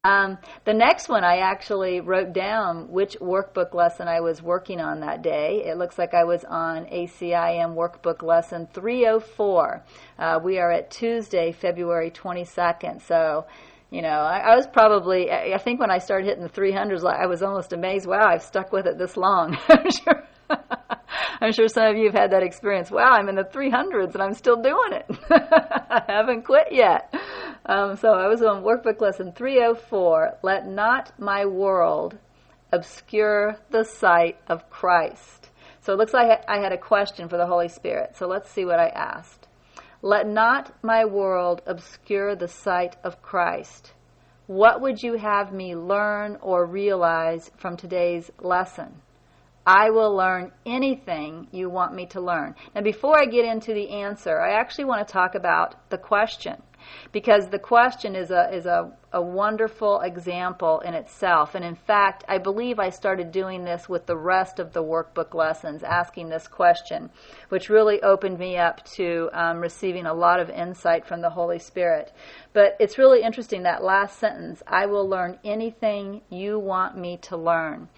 The next one, I actually wrote down which workbook lesson I was working on that day. It looks like I was on ACIM workbook lesson 304. We are at Tuesday, February 22nd. So, I was probably, I think when I started hitting the 300s, I was almost amazed. Wow, I've stuck with it this long. I'm sure some of you have had that experience. Wow, I'm in the 300s and I'm still doing it. I haven't quit yet. So I was on workbook lesson 304. Let not my world obscure the sight of Christ. So it looks like I had a question for the Holy Spirit. So let's see what I asked. Let not my world obscure the sight of Christ. What would you have me learn or realize from today's lesson? I will learn anything you want me to learn. Now, before I get into the answer, I actually want to talk about the question, because the question is a wonderful example in itself. And in fact, I believe I started doing this with the rest of the workbook lessons, asking this question, which really opened me up to receiving a lot of insight from the Holy Spirit. But it's really interesting, that last sentence, I will learn anything you want me to learn.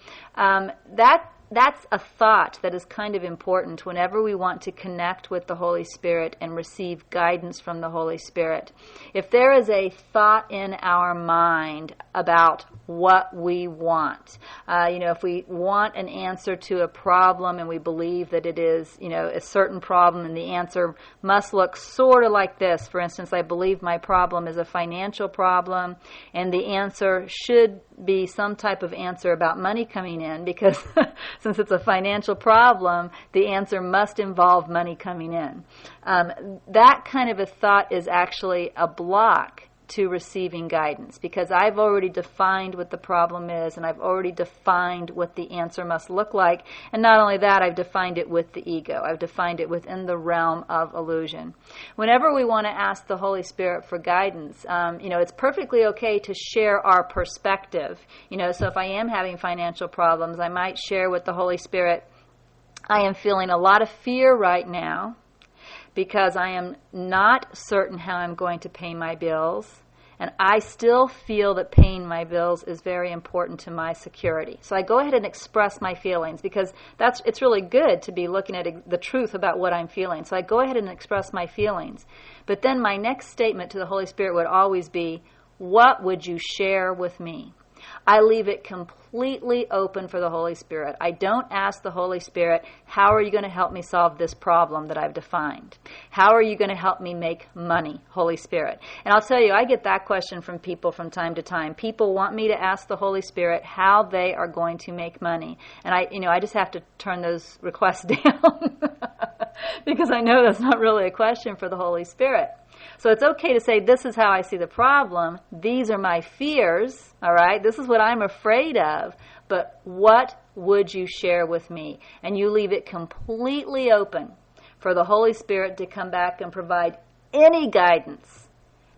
That's a thought that is kind of important whenever we want to connect with the Holy Spirit and receive guidance from the Holy Spirit. If there is a thought in our mind about what we want, if we want an answer to a problem and we believe that it is, a certain problem and the answer must look sort of like this. For instance, I believe my problem is a financial problem and the answer should be some type of answer about money coming in, because since it's a financial problem, the answer must involve money coming in. That kind of a thought is actually a block to receiving guidance, because I've already defined what the problem is and I've already defined what the answer must look like. And not only that, I've defined it with the ego. I've defined it within the realm of illusion. Whenever we want to ask the Holy Spirit for guidance, it's perfectly okay to share our perspective. So if I am having financial problems, I might share with the Holy Spirit, I am feeling a lot of fear right now, because I am not certain how I'm going to pay my bills, and I still feel that paying my bills is very important to my security. So I go ahead and express my feelings, because it's really good to be looking at the truth about what I'm feeling. So I go ahead and express my feelings. But then my next statement to the Holy Spirit would always be, what would you share with me? I leave it completely open for the Holy Spirit. I don't ask the Holy Spirit, how are you going to help me solve this problem that I've defined? How are you going to help me make money, Holy Spirit? And I'll tell you, I get that question from people from time to time. People want me to ask the Holy Spirit how they are going to make money. And I just have to turn those requests down because I know that's not really a question for the Holy Spirit. So it's okay to say, this is how I see the problem. These are my fears, all right? This is what I'm afraid of. But what would you share with me? And you leave it completely open for the Holy Spirit to come back and provide any guidance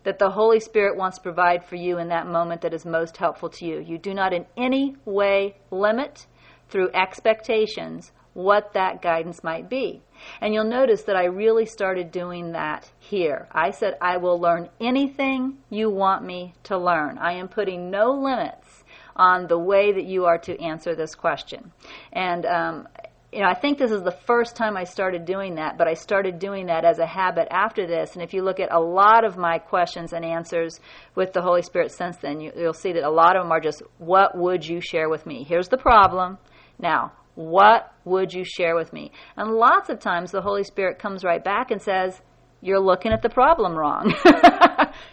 that the Holy Spirit wants to provide for you in that moment that is most helpful to you. You do not in any way limit through expectations what that guidance might be. And you'll notice that I really started doing that here. I said, I will learn anything you want me to learn. I am putting no limits on the way that you are to answer this question. And I think this is the first time I started doing that, but I started doing that as a habit after this. And if you look at a lot of my questions and answers with the Holy Spirit since then, you'll see that a lot of them are just, what would you share with me? Here's the problem. Now, what would you share with me? And lots of times the Holy Spirit comes right back and says, you're looking at the problem wrong.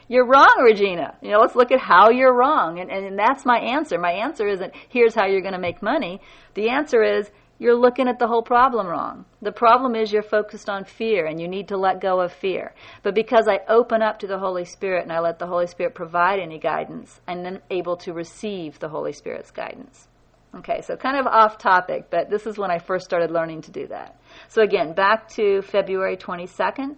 You're wrong, Regina. Let's look at how you're wrong. And that's my answer. My answer isn't, here's how you're going to make money. The answer is, you're looking at the whole problem wrong. The problem is you're focused on fear, and you need to let go of fear. But because I open up to the Holy Spirit and I let the Holy Spirit provide any guidance, I'm then able to receive the Holy Spirit's guidance. Okay, so kind of off topic, but this is when I first started learning to do that. So again, back to February 22nd.